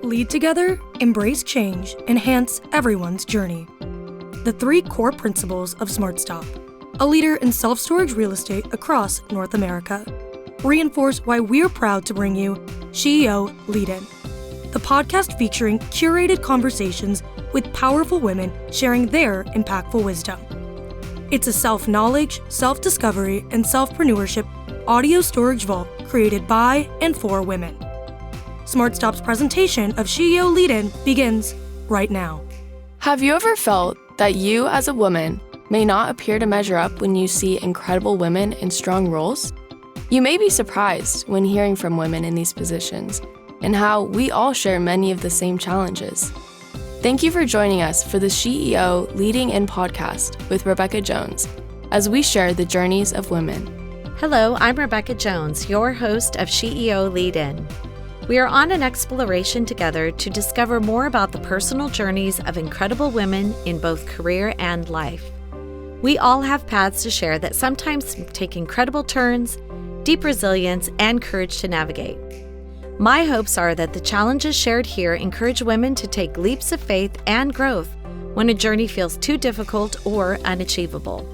Lead together, embrace change, enhance everyone's journey. The 3 core principles of SmartStop, a leader in self-storage real estate across North America, reinforce why we're proud to bring you SheEO Lead-In, the podcast featuring curated conversations with powerful women sharing their impactful wisdom. It's a self-knowledge, self-discovery, and self-preneurship audio storage vault created by and for women. SmartStop's presentation of SheEO Lead-In begins right now. Have you ever felt that you as a woman may not appear to measure up when you see incredible women in strong roles? You may be surprised when hearing from women in these positions and how we all share many of the same challenges. Thank you for joining us for the SheEO Leading-In podcast with Rebecca Jones as we share the journeys of women. Hello, I'm Rebecca Jones, your host of SheEO Lead-In. We are on an exploration together to discover more about the personal journeys of incredible women in both career and life. We all have paths to share that sometimes take incredible turns, deep resilience, and courage to navigate. My hopes are that the challenges shared here encourage women to take leaps of faith and growth when a journey feels too difficult or unachievable.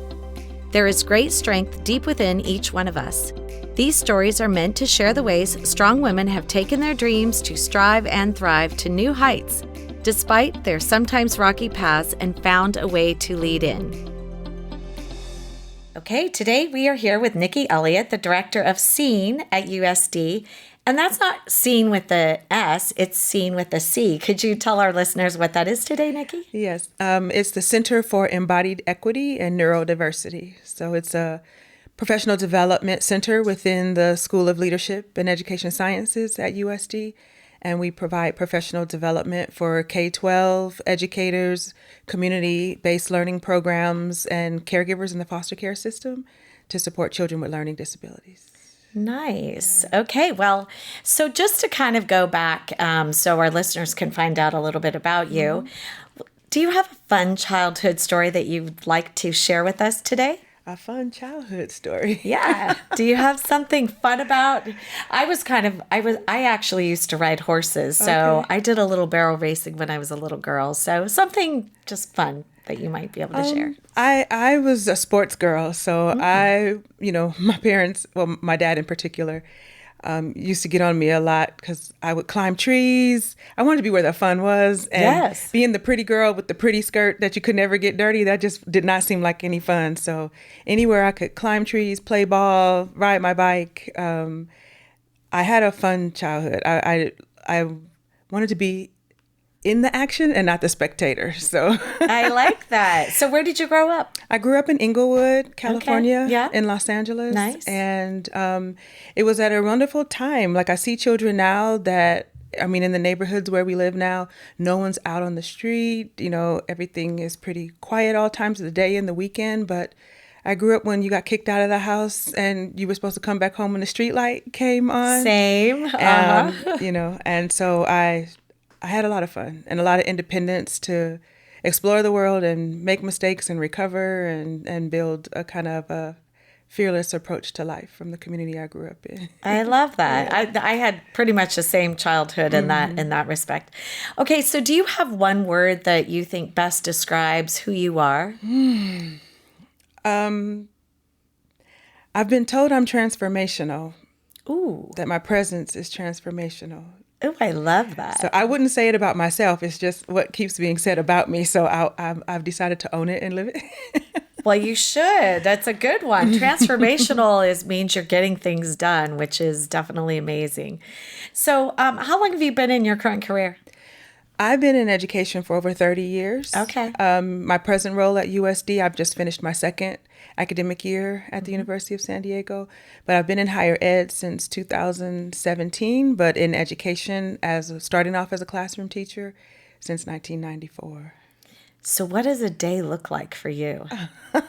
There is great strength deep within each one of us. These stories are meant to share the ways strong women have taken their dreams to strive and thrive to new heights, despite their sometimes rocky paths, and found a way to lead in. Okay, today we are here with Niki Elliott, the director of CEEN at USD. And that's not seen with the S, it's seen with the C. Could you tell our listeners what that is today, Niki? Yes, it's the Center for Embodied Equity and Neurodiversity. So it's a professional development center within the School of Leadership and Education Sciences at USD. And we provide professional development for K-12 educators, community-based learning programs, and caregivers in the foster care system to support children with learning disabilities. Nice. Okay. Well, so just to kind of go back so our listeners can find out a little bit about you, do you have a fun childhood story that you'd like to share with us today? A fun childhood story. Yeah. Do you have something fun about? I actually used to ride horses. So Okay. I did a little barrel racing when I was a little girl. So something just fun that you might be able to share. I was a sports girl, so my parents, well, my dad in particular, used to get on me a lot because I would climb trees. I wanted to be where the fun was. And Yes. being the pretty girl with the pretty skirt that you could never get dirty, that just did not seem like any fun. So anywhere I could climb trees, play ball, ride my bike, I had a fun childhood. I wanted to be in the action and not the spectator. So I like that. So where did you grow up? I grew up in Inglewood, California, Yeah. in Los Angeles. Nice. And it was at a wonderful time. Like I see children now that, in the neighborhoods where we live now, no one's out on the street. Everything is pretty quiet all times of the day and the weekend. But I grew up when you got kicked out of the house and you were supposed to come back home when the street light came on. Same. And so I had a lot of fun and a lot of independence to explore the world and make mistakes and recover and build a kind of a fearless approach to life from the community I grew up in. I love that. Yeah. I had pretty much the same childhood in that respect. Okay, so do you have one word that you think best describes who you are? I've been told I'm transformational. Ooh. That my presence is transformational. Oh, I love that. So I wouldn't say it about myself. It's just what keeps being said about me. So I've decided to own it and live it. Well, you should. That's a good one. Transformational means you're getting things done, which is definitely amazing. So how long have you been in your current career? I've been in education for over 30 years. Okay. My present role at USD, I've just finished my second academic year at the University of San Diego, but I've been in higher ed since 2017, but in education starting off as a classroom teacher since 1994. So what does a day look like for you?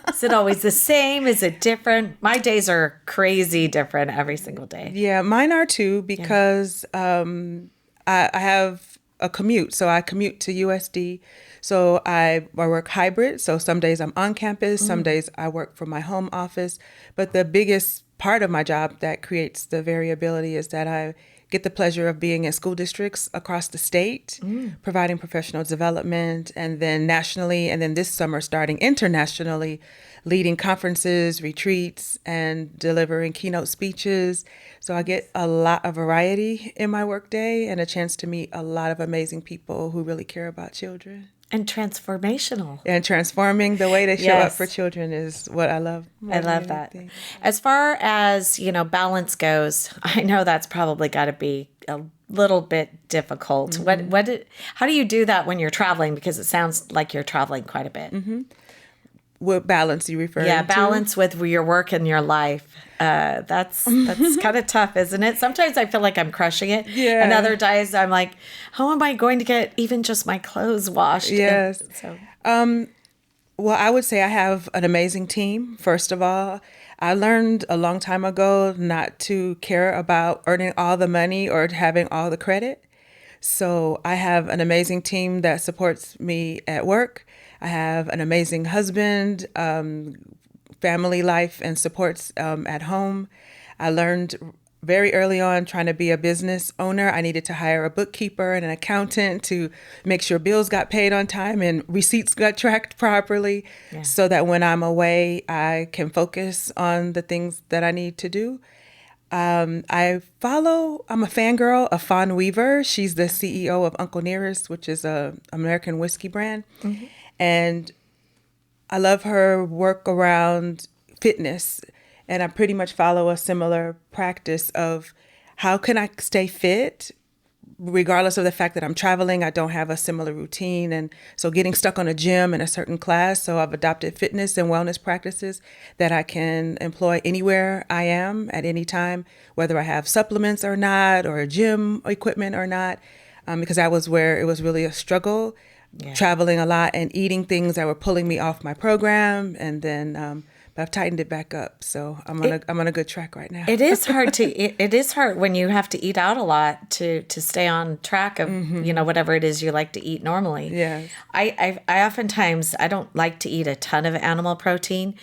Is it always the same? Is it different? My days are crazy different every single day. Yeah, mine are too because I have a commute. So I commute to USD. So I work hybrid. So some days I'm on campus, some days I work from my home office. But the biggest part of my job that creates the variability is that I get the pleasure of being in school districts across the state, providing professional development, and then nationally, and then this summer starting internationally, leading conferences, retreats, and delivering keynote speeches. So I get a lot of variety in my workday and a chance to meet a lot of amazing people who really care about children. And transformational. And transforming the way they show up for children is what I love. I love that. As far as, balance goes, I know that's probably got to be a little bit difficult. Mm-hmm. How do you do that when you're traveling? Because it sounds like you're traveling quite a bit. Mm-hmm. What balance you referring to? Yeah, balance with your work and your life. That's kind of tough, isn't it? Sometimes I feel like I'm crushing it. Yeah. And other days I'm like, how am I going to get even just my clothes washed? Yes. And well, I would say I have an amazing team, first of all. I learned a long time ago not to care about earning all the money or having all the credit. So I have an amazing team that supports me at work. I have an amazing husband, family life and supports at home. I learned very early on trying to be a business owner. I needed to hire a bookkeeper and an accountant to make sure bills got paid on time and receipts got tracked properly so that when I'm away, I can focus on the things that I need to do. I'm a fangirl of Fawn Weaver. She's the CEO of Uncle Nearest, which is a American whiskey brand. Mm-hmm. And I love her work around fitness. And I pretty much follow a similar practice of how can I stay fit regardless of the fact that I'm traveling. I don't have a similar routine. And so getting stuck on a gym in a certain class. So I've adopted fitness and wellness practices that I can employ anywhere I am at any time, whether I have supplements or not, or gym equipment or not, because that was where it was really a struggle. Yeah. Traveling a lot and eating things that were pulling me off my program, and then but I've tightened it back up, so I'm on a good track right now. It is hard it is hard when you have to eat out a lot to stay on track of whatever it is you like to eat normally. Yeah, I oftentimes I don't like to eat a ton of animal protein.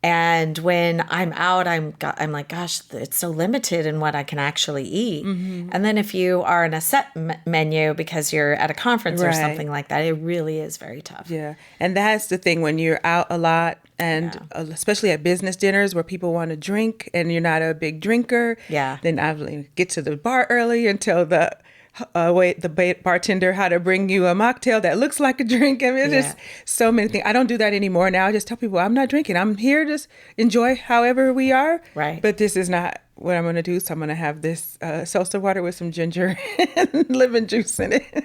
And when I'm out, I'm like, gosh, it's so limited in what I can actually eat. Mm-hmm. And then if you are in a set menu because you're at a conference or something like that, it really is very tough. Yeah. And that's the thing when you're out a lot and especially at business dinners where people want to drink and you're not a big drinker. Yeah. Then I get to the bar early and tell the bartender how to bring you a mocktail that looks like a drink. I mean, there's so many things. I don't do that anymore now. I just tell people I'm not drinking. I'm here to enjoy however we are. Right. But this is not what I'm going to do. So I'm going to have this seltzer water with some ginger and lemon juice in it.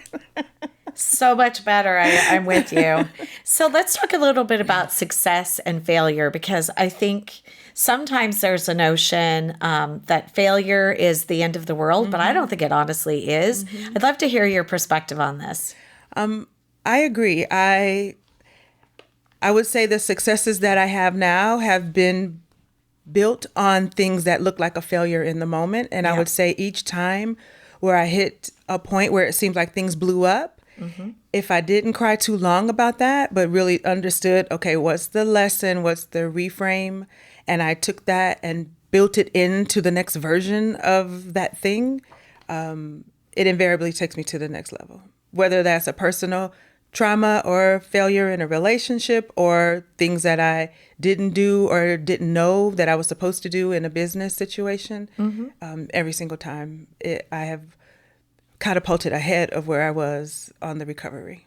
So much better. I'm with you. So let's talk a little bit about success and failure, because I think sometimes there's a notion that failure is the end of the world, but I don't think it honestly is. Mm-hmm. I'd love to hear your perspective on this. I agree. I would say the successes that I have now have been built on things that look like a failure in the moment. And I would say each time where I hit a point where it seems like things blew up, if I didn't cry too long about that, but really understood, okay, what's the lesson? What's the reframe? And I took that and built it into the next version of that thing. It invariably takes me to the next level, whether that's a personal trauma or failure in a relationship or things that I didn't do or didn't know that I was supposed to do in a business situation. Every single time I have catapulted ahead of where I was on the recovery.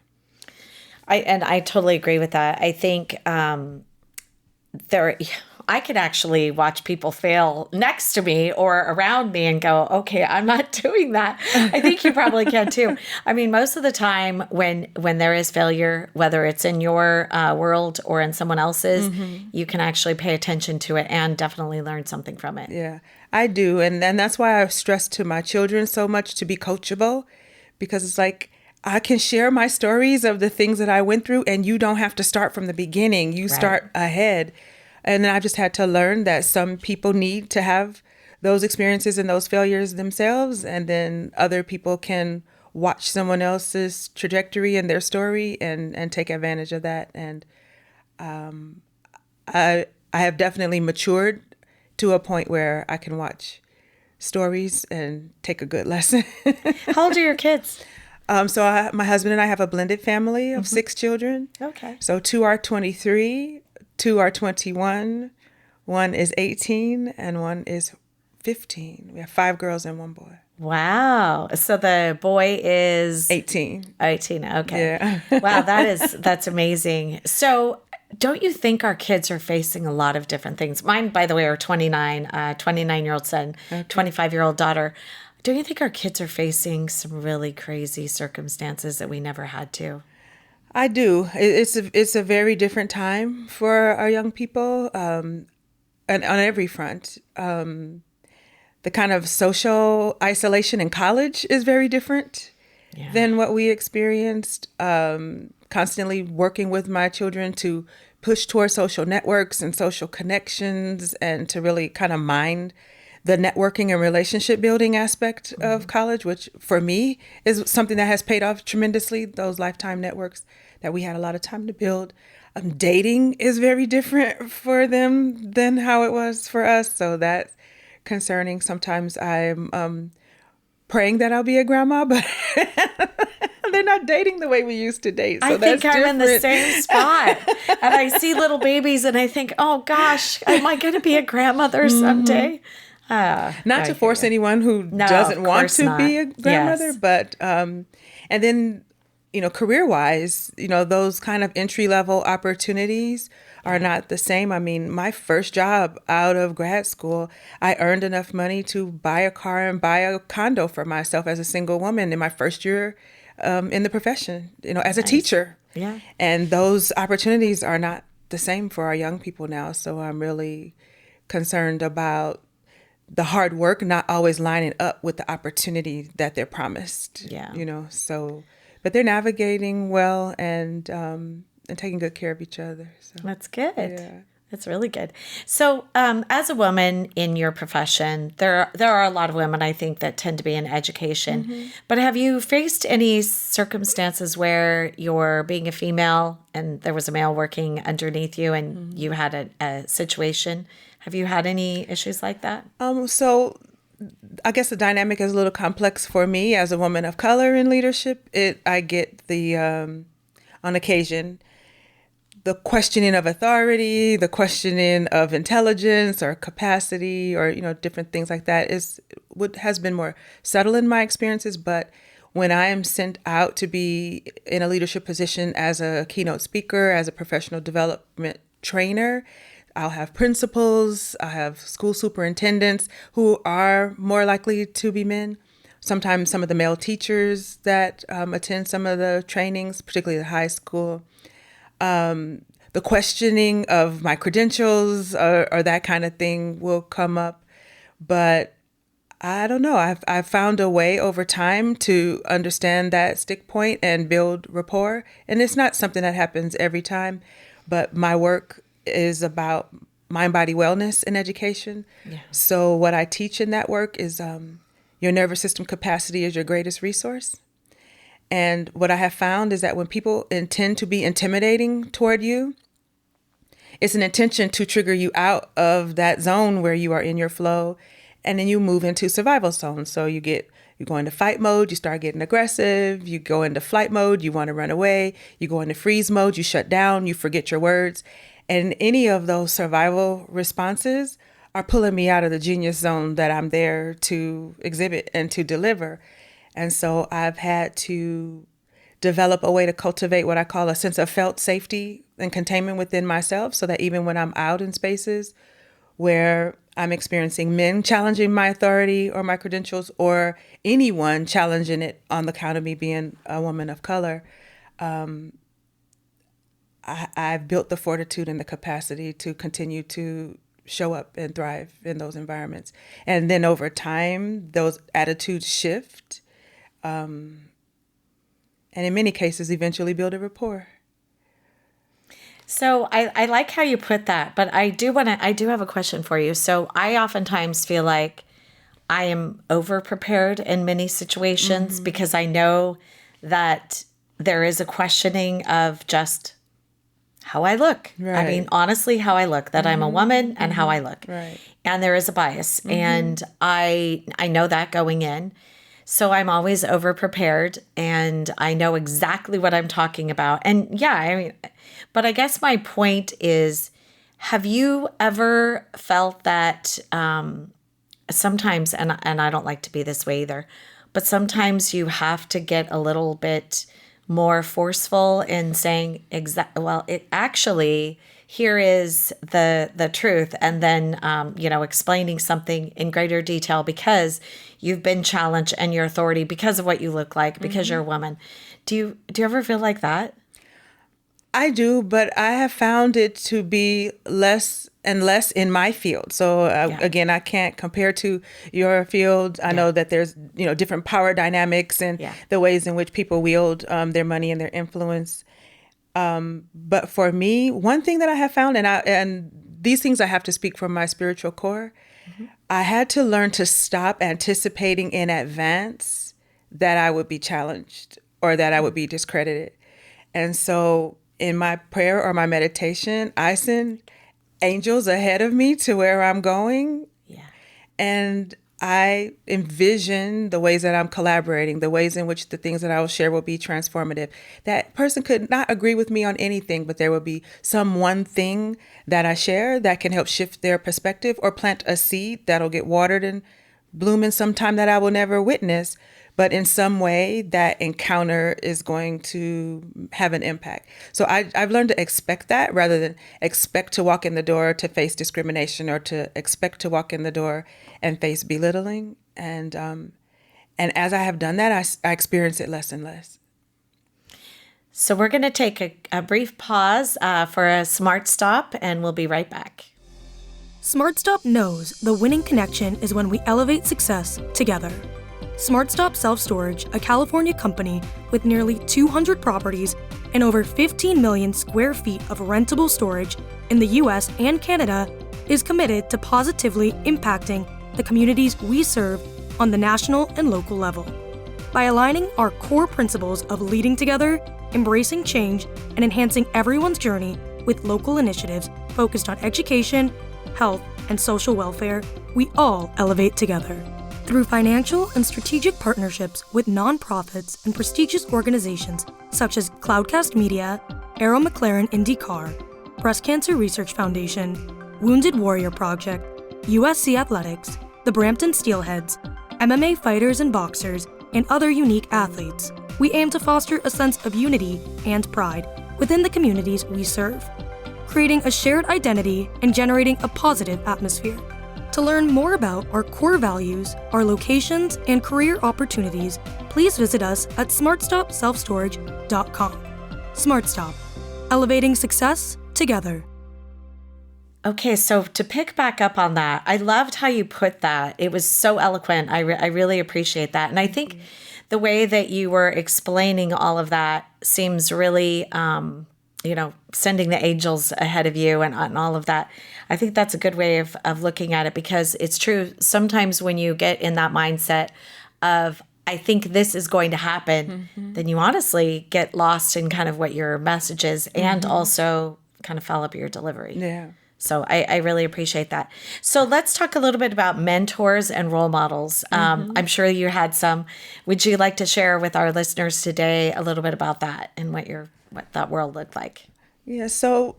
I totally agree with that. I think I could actually watch people fail next to me or around me and go, okay, I'm not doing that. I think you probably can too. I mean, most of the time when there is failure, whether it's in your world or in someone else's, you can actually pay attention to it and definitely learn something from it. Yeah, I do. And that's why I stress to my children so much to be coachable, because it's like, I can share my stories of the things that I went through and you don't have to start from the beginning. You start ahead. And then I've just had to learn that some people need to have those experiences and those failures themselves. And then other people can watch someone else's trajectory and their story and take advantage of that. And I have definitely matured to a point where I can watch stories and take a good lesson. How old are your kids? My husband and I have a blended family of 6 children. Okay. So 2 are 23, 2 are 21, 1 is 18, and 1 is 15. We have 5 girls and 1 boy. Wow. So the boy is 18. 18. Okay. Yeah. Wow, that's amazing. So don't you think our kids are facing a lot of different things? Mine, by the way, are 29-year-old son, 25-year-old daughter. Don't you think our kids are facing some really crazy circumstances that we never had to? I do. It's a very different time for our young people, and on every front. The kind of social isolation in college is very different than what we experienced. Constantly working with my children to push towards social networks and social connections and to really kind of mind the networking and relationship building aspect of college, which for me is something that has paid off tremendously, those lifetime networks that we had a lot of time to build. Dating is very different for them than how it was for us. So that's concerning. Sometimes I'm praying that I'll be a grandma, but they're not dating the way we used to date. So I think I'm in the same spot. And I see little babies and I think, oh gosh, am I going to be a grandmother someday? Not to force anyone who doesn't want to be a grandmother, but, and then, career-wise, those kind of entry-level opportunities are not the same. I mean, my first job out of grad school, I earned enough money to buy a car and buy a condo for myself as a single woman in my first year in the profession, as a teacher. Yeah. And those opportunities are not the same for our young people now. So I'm really concerned about the hard work not always lining up with the opportunity that they're promised. Yeah. But they're navigating well and taking good care of each other. So that's good. Yeah. That's really good. So as a woman in your profession, there are a lot of women, I think, that tend to be in education. But have you faced any circumstances where you're being a female and there was a male working underneath you and you had a situation? Have you had any issues like that? So I guess the dynamic is a little complex for me as a woman of color in leadership. I get the, on occasion, the questioning of authority, the questioning of intelligence or capacity or, different things like that is what has been more subtle in my experiences. But when I am sent out to be in a leadership position as a keynote speaker, as a professional development trainer, I'll have principals, I have school superintendents who are more likely to be men. Sometimes some of the male teachers that attend some of the trainings, particularly at high school. The questioning of my credentials or that kind of thing will come up. But I don't know. I've found a way over time to understand that stick point and build rapport. And it's not something that happens every time, but my work is about mind-body wellness in education. Yeah. So what I teach in that work is your nervous system capacity is your greatest resource. And what I have found is that when people intend to be intimidating toward you, it's an intention to trigger you out of that zone where you are in your flow, and then you move into survival zone. So you go into fight mode, you start getting aggressive, you go into flight mode, you want to run away, you go into freeze mode, you shut down, you forget your words. And any of those survival responses are pulling me out of the genius zone that I'm there to exhibit and to deliver. And so I've had to develop a way to cultivate what I call a sense of felt safety and containment within myself, so that even when I'm out in spaces where I'm experiencing men challenging my authority or my credentials, or anyone challenging it on the count of me being a woman of color, I've built the fortitude and the capacity to continue to show up and thrive in those environments. And then over time, those attitudes shift. And in many cases, eventually build a rapport. So I like how you put that, but I do have a question for you. So I oftentimes feel like I am over prepared in many situations because I know that there is a questioning of just how I look. I Right. mean, honestly, how I look, that I'm a woman and how I look. Right. And there is a bias. And I know that going in. So I'm always over prepared and I know exactly what I'm talking about. And yeah, I mean, but I guess my point is, have you ever felt that sometimes, and I don't like to be this way either, but sometimes you have to get a little bit more forceful in saying, it actually, here is the truth, and then explaining something in greater detail because you've been challenged and your authority because of what you look like, because you're a woman. Do you ever feel like that? I do, but I have found it to be less and less in my field. So again, I can't compare to your field. I know that there's different power dynamics and the ways in which people wield their money and their influence. But for me, one thing that I have found, and these things I have to speak from my spiritual core, I had to learn to stop anticipating in advance that I would be challenged or that I would be discredited. And so in my prayer or my meditation, I send angels ahead of me to where I'm going. Yeah. And I envision the ways that I'm collaborating, the ways in which the things that I will share will be transformative. That person could not agree with me on anything, but there will be some one thing that I share that can help shift their perspective or plant a seed that'll get watered and bloom in some time that I will never witness. But in some way, that encounter is going to have an impact. So I've learned to expect that rather than expect to walk in the door to face discrimination or to expect to walk in the door and face belittling. And as I have done that, I experience it less and less. So we're going to take a brief pause for a smart stop, and we'll be right back. SmartStop knows the winning connection is when we elevate success together. SmartStop Self Storage, a California company with nearly 200 properties and over 15 million square feet of rentable storage in the US and Canada, is committed to positively impacting the communities we serve on the national and local level. By aligning our core principles of leading together, embracing change, and enhancing everyone's journey with local initiatives focused on education, health, and social welfare, we all elevate together. Through financial and strategic partnerships with nonprofits and prestigious organizations such as Cloudcast Media, Arrow McLaren IndyCar, Breast Cancer Research Foundation, Wounded Warrior Project, USC Athletics, the Brampton Steelheads, MMA fighters and boxers, and other unique athletes, we aim to foster a sense of unity and pride within the communities we serve, creating a shared identity and generating a positive atmosphere. To learn more about our core values, our locations, and career opportunities, please visit us at smartstopselfstorage.com. SmartStop, elevating success together. Okay, so to pick back up on that, I loved how you put that. It was so eloquent. I really appreciate that. And I think the way that you were explaining all of that seems really, sending the angels ahead of you and all of that. I think that's a good way of looking at it, because it's true. Sometimes when you get in that mindset of, I think this is going to happen, then you honestly get lost in kind of what your message is and also kind of follow up your delivery. Yeah. So I really appreciate that. So let's talk a little bit about mentors and role models. I'm sure you had some. Would you like to share with our listeners today a little bit about that and what that world looked like? Yeah. So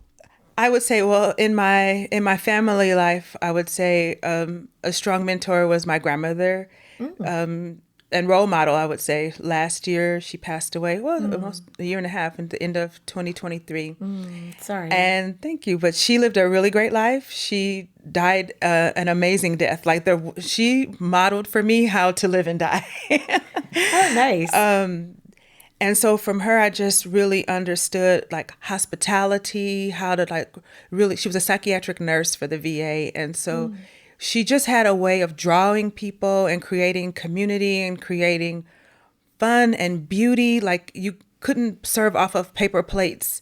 I would say, well, in my family life, I would say a strong mentor was my grandmother. And role model, I would say, last year she passed away, almost a year and a half, at the end of 2023. Sorry. And thank you. But she lived a really great life. She died an amazing death. She modeled for me how to live and die. Oh, nice. And so from her, I just really understood hospitality, how to she was a psychiatric nurse for the VA. And so she just had a way of drawing people and creating community and creating fun and beauty. You couldn't serve off of paper plates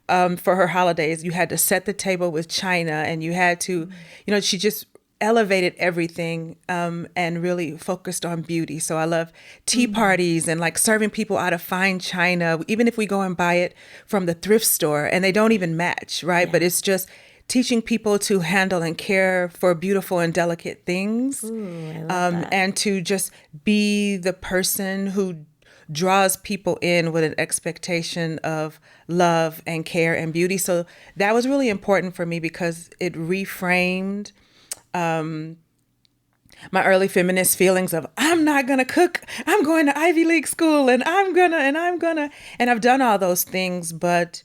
for her holidays. You had to set the table with china, and you had to, she just elevated everything and really focused on beauty. So I love tea parties and like serving people out of fine china, even if we go and buy it from the thrift store and they don't even match, right? Yeah. But it's just teaching people to handle and care for beautiful and delicate things. Ooh, I love that. And to just be the person who draws people in with an expectation of love and care and beauty. So that was really important for me because it reframed my early feminist feelings of I'm not gonna cook, I'm going to Ivy League school, and I'm gonna, and I've done all those things, but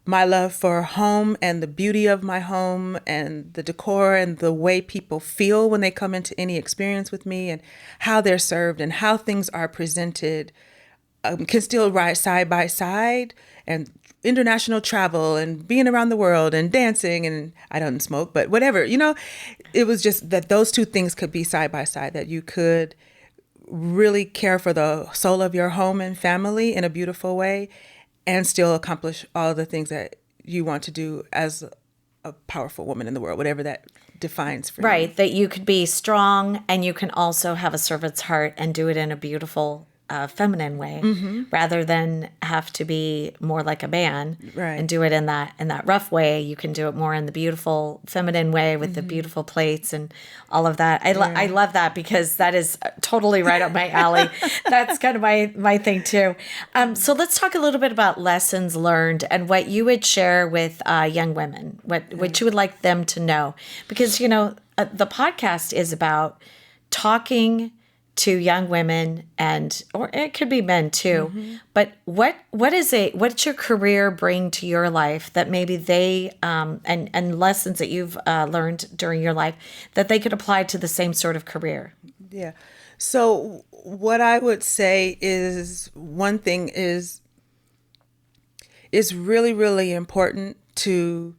my love for home and the beauty of my home and the decor and the way people feel when they come into any experience with me and how they're served and how things are presented can still ride side by side, and international travel and being around the world and dancing, and I don't smoke, but whatever, it was just that those two things could be side by side, that you could really care for the soul of your home and family in a beautiful way and still accomplish all the things that you want to do as a powerful woman in the world, whatever that defines for you. Right, that you could be strong and you can also have a servant's heart and do it in a beautiful feminine way, rather than have to be more like a man, right, and do it in that rough way. You can do it more in the beautiful feminine way with the beautiful plates and all of that. I love that because that is totally right up my alley. That's kind of my thing too. So let's talk a little bit about lessons learned and what you would share with young women, what you would like them to know, because the podcast is about talking to young women, or it could be men too. But what's your career bring to your life that maybe they and lessons that you've learned during your life that they could apply to the same sort of career? Yeah. So what I would say is, one thing is really, really important to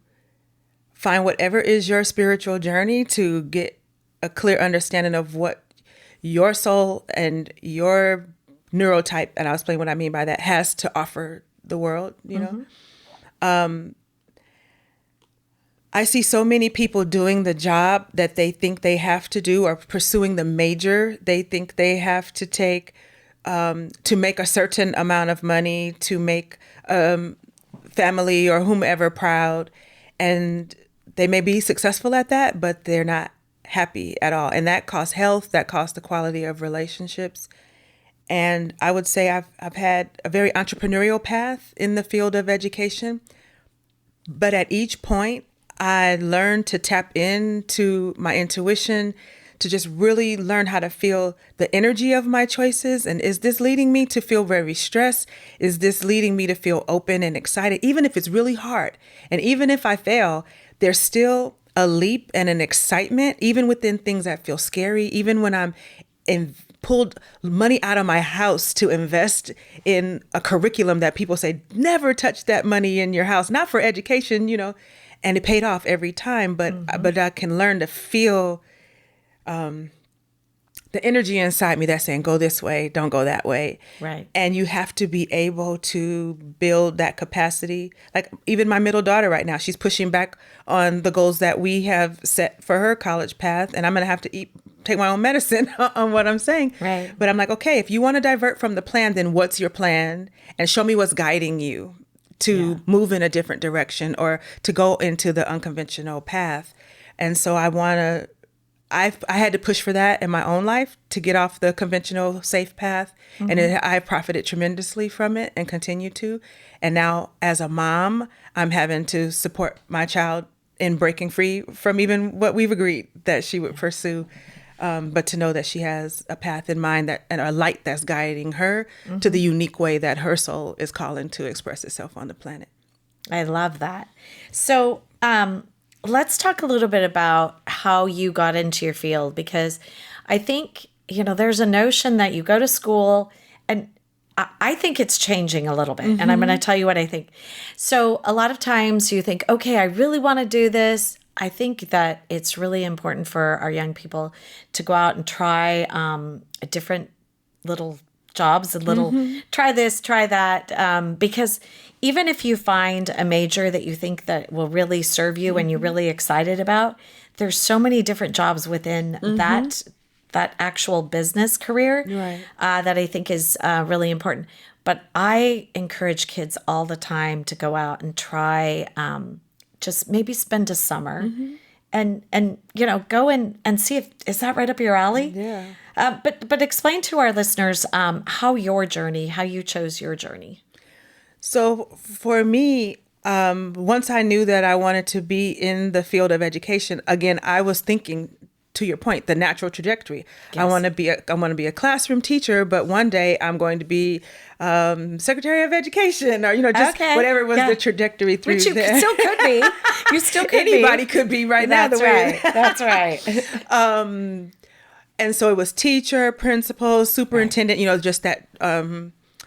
find whatever is your spiritual journey, to get a clear understanding of what your soul and your neurotype, and I'll explain what I mean by that, has to offer the world, I see so many people doing the job that they think they have to do, or pursuing the major they think they have to take to make a certain amount of money, to make family or whomever proud. And they may be successful at that, but they're not happy at all. And that costs health, that costs the quality of relationships. And I would say I've had a very entrepreneurial path in the field of education. But at each point, I learned to tap into my intuition, to just really learn how to feel the energy of my choices. And is this leading me to feel very stressed? Is this leading me to feel open and excited? Even if it's really hard, and even if I fail, there's still a leap and an excitement, even within things that feel scary, even when I'm pulled money out of my house to invest in a curriculum that people say, never touch that money in your house, not for education, and it paid off every time. But I can learn to feel the energy inside me that's saying, go this way, don't go that way. Right. And you have to be able to build that capacity. Like even my middle daughter right now, she's pushing back on the goals that we have set for her college path. And I'm going to have to take my own medicine on what I'm saying. Right. But I'm like, okay, if you want to divert from the plan, then what's your plan? And show me what's guiding you to move in a different direction or to go into the unconventional path. And so I had to push for that in my own life to get off the conventional safe path. And I profited tremendously from it and continue to. And now as a mom, I'm having to support my child in breaking free from even what we've agreed that she would pursue. But to know that she has a path in mind and a light that's guiding her to the unique way that her soul is calling to express itself on the planet. I love that. So, let's talk a little bit about how you got into your field, because I think, there's a notion that you go to school, and I think it's changing a little bit. And I'm going to tell you what I think. So a lot of times you think, okay, I really want to do this. I think that it's really important for our young people to go out and try different little jobs, a little try this, try that, because even if you find a major that you think that will really serve you and you're really excited about, there's so many different jobs within that actual business career that I think is really important. But I encourage kids all the time to go out and try, just maybe spend a summer and go and see if, is that right up your alley? Yeah. But explain to our listeners how you chose your journey. So for me, once I knew that I wanted to be in the field of education, again, I was thinking, to your point, the natural trajectory. Yes. I want to be a classroom teacher, but one day I'm going to be Secretary of Education, or whatever was the trajectory through. Which you there. Still could be. You still could Anybody could be right now. That's right. That's right. And so it was teacher, principal, superintendent. Just that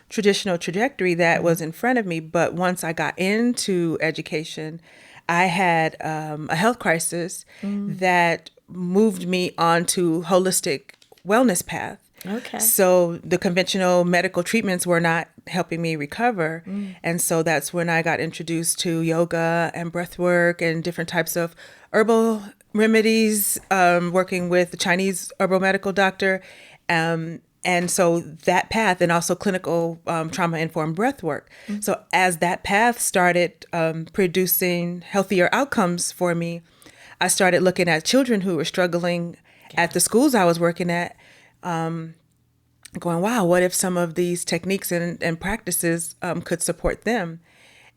traditional trajectory that was in front of me. But once I got into education, I had a health crisis that moved me onto holistic wellness path. Okay. So the conventional medical treatments were not helping me recover. And so that's when I got introduced to yoga and breath work and different types of herbal remedies, working with the Chinese herbal medical doctor. And so that path, and also clinical trauma-informed breath work. So as that path started producing healthier outcomes for me, I started looking at children who were struggling at the schools I was working at, going, wow, what if some of these techniques and practices could support them?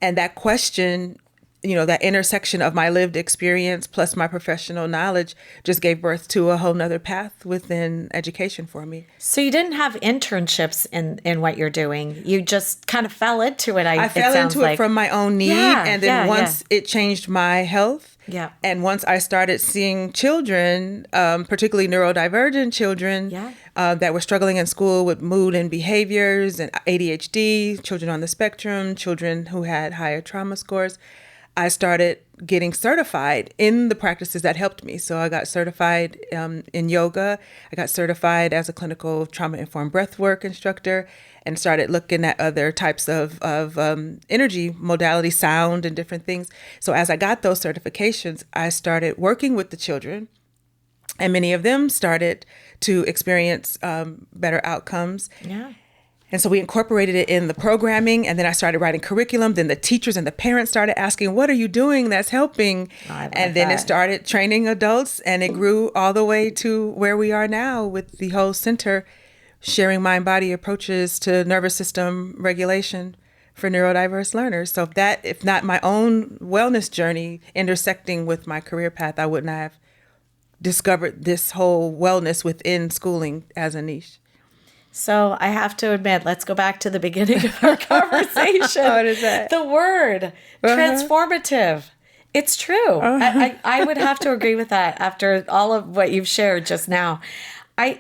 And that question, that intersection of my lived experience plus my professional knowledge just gave birth to a whole nother path within education for me. So you didn't have internships in what you're doing. You just kind of fell into it. I fell into it from my own need. And then once it changed my health, and once I started seeing children, particularly neurodivergent children that were struggling in school with mood and behaviors and ADHD, children on the spectrum, children who had higher trauma scores, I started getting certified in the practices that helped me. So I got certified in yoga. I got certified as a clinical trauma-informed breathwork instructor, and started looking at other types of energy modality, sound, and different things. So as I got those certifications, I started working with the children, and many of them started to experience better outcomes. Yeah. And so we incorporated it in the programming, and then I started writing curriculum. Then the teachers and the parents started asking, what are you doing that's helping? And then it started training adults, and it grew all the way to where we are now with the whole center sharing mind-body approaches to nervous system regulation for neurodiverse learners. So that, if not my own wellness journey intersecting with my career path, I wouldn't have discovered this whole wellness within schooling as a niche. So I have to admit, let's go back to the beginning of our conversation. What is that? The word, transformative. It's true. I would have to agree with that after all of what you've shared just now. A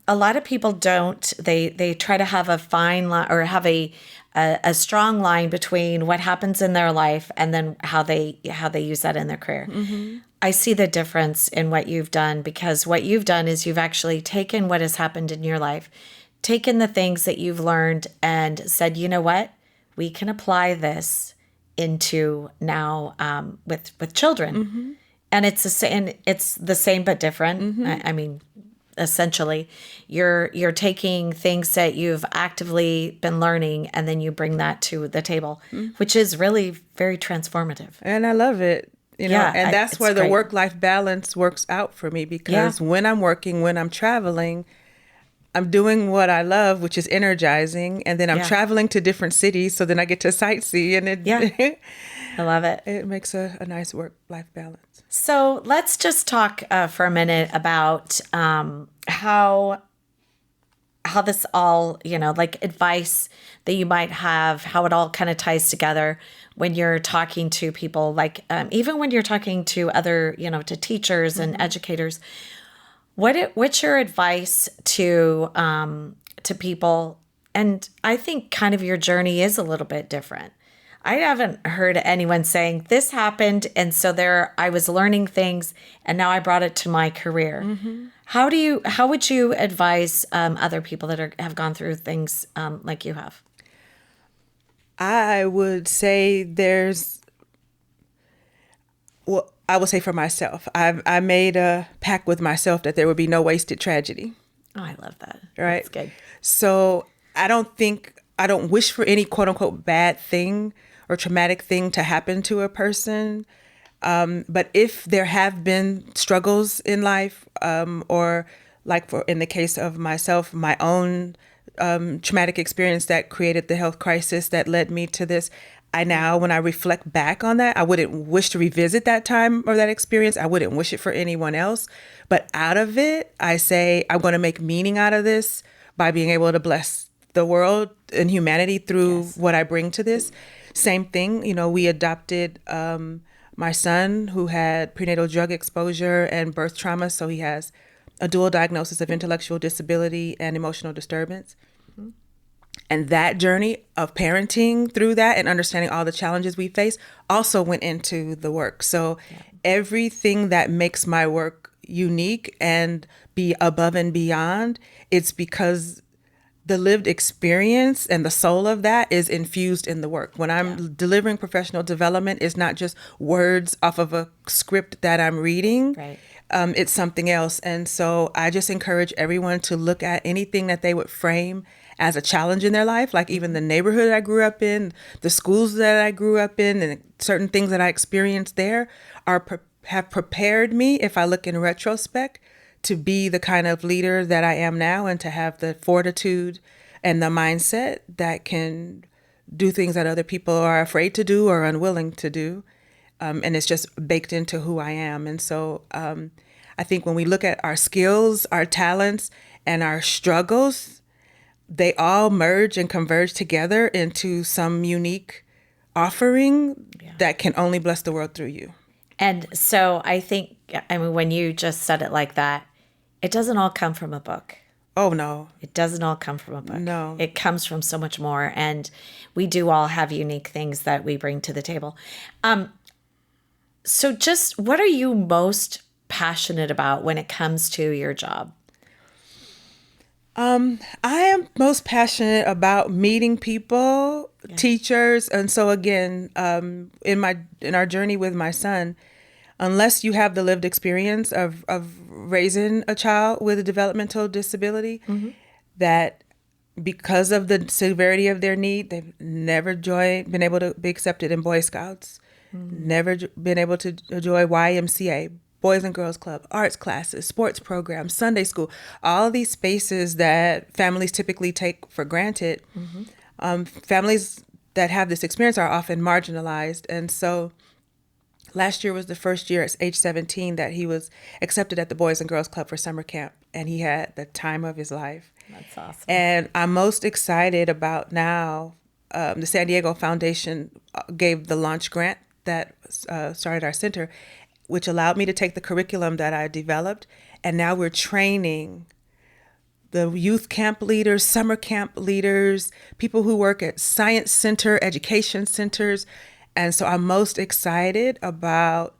lot of people don't. They try to have a fine line, or have a strong line between what happens in their life and then how they use that in their career. I see the difference in what you've done, because what you've done is you've actually taken what has happened in your life, taken the things that you've learned, and said, you know what, we can apply this into now with children. And it's the same but different. I mean, essentially, you're taking things that you've actively been learning, and then you bring that to the table, which is really very transformative. And I love it. And that's where the work-life balance works out for me, because when I'm working, when I'm traveling, I'm doing what I love, which is energizing, and then I'm traveling to different cities, so then I get to sightsee, and I love it. It makes a nice work-life balance. So let's just talk for a minute about how this all, like advice that you might have, how it all kind of ties together when you're talking to people, like even when you're talking to other, to teachers and educators. What's your advice to people? And I think kind of your journey is a little bit different. I haven't heard anyone saying this happened, and so I was learning things, and now I brought it to my career. How would you advise other people that have gone through things like you have? I would say I will say for myself, I made a pact with myself that there would be no wasted tragedy. Oh, I love that. Right. That's good. So I don't wish for any quote unquote bad thing or traumatic thing to happen to a person. But if there have been struggles in life, or like in the case of myself, my own traumatic experience that created the health crisis that led me to this, when I reflect back on that, I wouldn't wish to revisit that time or that experience. I wouldn't wish it for anyone else. But out of it, I say I'm going to make meaning out of this by being able to bless the world and humanity through what I bring to this. Same thing, we adopted my son who had prenatal drug exposure and birth trauma. So he has a dual diagnosis of intellectual disability and emotional disturbance. And that journey of parenting through that and understanding all the challenges we face also went into the work. So everything that makes my work unique and be above and beyond, it's because the lived experience and the soul of that is infused in the work. When I'm delivering professional development, it's not just words off of a script that I'm reading. Right. It's something else. And so I just encourage everyone to look at anything that they would frame as a challenge in their life, like even the neighborhood I grew up in, the schools that I grew up in, and certain things that I experienced there have prepared me, if I look in retrospect, to be the kind of leader that I am now and to have the fortitude and the mindset that can do things that other people are afraid to do or unwilling to do. And it's just baked into who I am. And so I think when we look at our skills, our talents, and our struggles, they all merge and converge together into some unique offering that can only bless the world through you. And so I think, when you just said it like that, it doesn't all come from a book. Oh, no. It doesn't all come from a book. No. It comes from so much more. And we do all have unique things that we bring to the table. So just what are you most passionate about when it comes to your job? I am most passionate about meeting people, teachers. And so again, in our journey with my son, unless you have the lived experience of raising a child with a developmental disability, that because of the severity of their need, they've never been able to be accepted in Boy Scouts, never been able to enjoy YMCA, Boys and Girls Club, arts classes, sports programs, Sunday school, all these spaces that families typically take for granted. Families that have this experience are often marginalized. And so last year was the first year at age 17 that he was accepted at the Boys and Girls Club for summer camp. And he had the time of his life. That's awesome. And I'm most excited about now, the San Diego Foundation gave the launch grant that started our center, which allowed me to take the curriculum that I developed. And now we're training the youth camp leaders, summer camp leaders, people who work at science center, education centers. And so I'm most excited about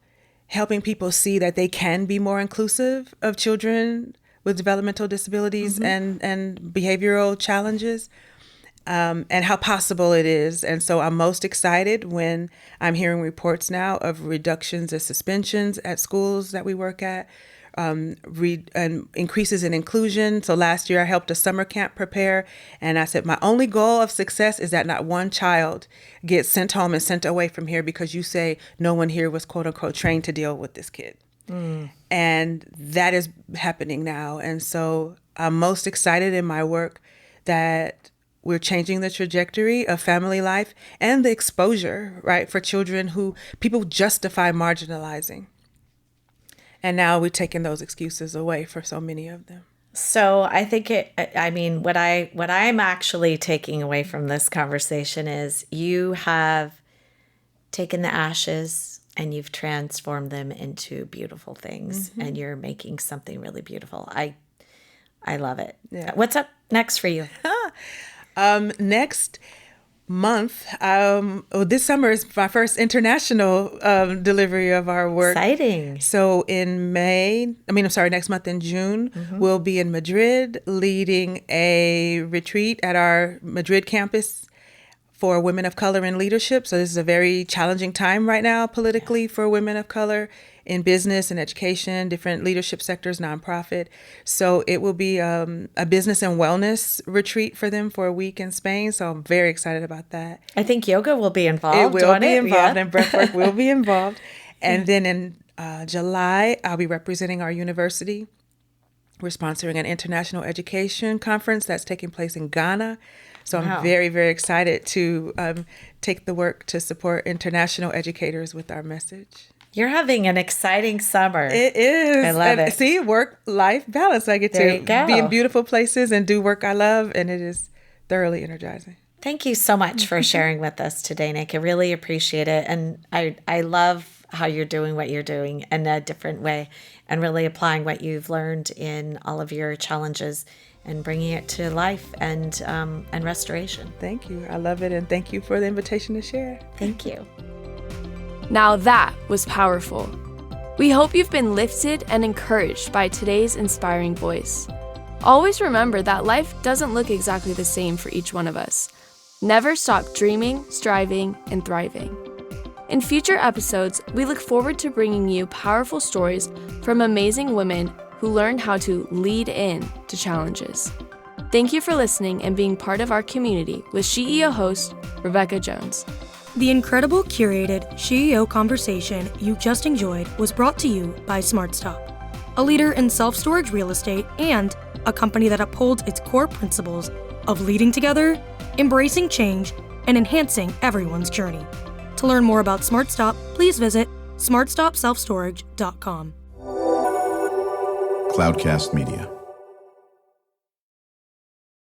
helping people see that they can be more inclusive of children with developmental disabilities and behavioral challenges. And how possible it is. And so I'm most excited when I'm hearing reports now of reductions and suspensions at schools that we work at, and increases in inclusion. So last year I helped a summer camp prepare, and I said, my only goal of success is that not one child gets sent home and sent away from here because you say no one here was quote unquote trained to deal with this kid. And that is happening now. And so I'm most excited in my work that we're changing the trajectory of family life and the exposure, right, for children who people justify marginalizing. And now we're taking those excuses away for so many of them. So I think what I'm actually taking away from this conversation is you have taken the ashes and you've transformed them into beautiful things, and you're making something really beautiful. I love it. Yeah. What's up next for you? Next, month. This summer is my first international delivery of our work. Exciting. So next month in June, we'll be in Madrid leading a retreat at our Madrid campus for women of color in leadership. So this is a very challenging time right now politically for women of color in business and education, different leadership sectors, nonprofit. So it will be a business and wellness retreat for them for a week in Spain. So I'm very excited about that. I think yoga will be involved. It will be involved, Yeah. and breathwork will be involved. And then in July, I'll be representing our university. We're sponsoring an international education conference that's taking place in Ghana. So I'm very, very excited to take the work to support international educators with our message. You're having an exciting summer. It is. I love it. See, work-life balance. I get There you to go. be in beautiful places and do work I love, and it is thoroughly energizing. Thank you so much for sharing with us today, Nick. I really appreciate it. And I love how you're doing what you're doing in a different way and really applying what you've learned in all of your challenges and bringing it to life and restoration. Thank you. I love it, and thank you for the invitation to share. Thank you. Now that was powerful. We hope you've been lifted and encouraged by today's inspiring voice. Always remember that life doesn't look exactly the same for each one of us. Never stop dreaming, striving, and thriving. In future episodes, we look forward to bringing you powerful stories from amazing women who learned how to lead in to challenges. Thank you for listening and being part of our community with SheEO host, Rebecca Jones. The incredible curated SheEO conversation you just enjoyed was brought to you by SmartStop, a leader in self-storage real estate and a company that upholds its core principles of leading together, embracing change, and enhancing everyone's journey. To learn more about SmartStop, please visit smartstopselfstorage.com. Cloudcast Media.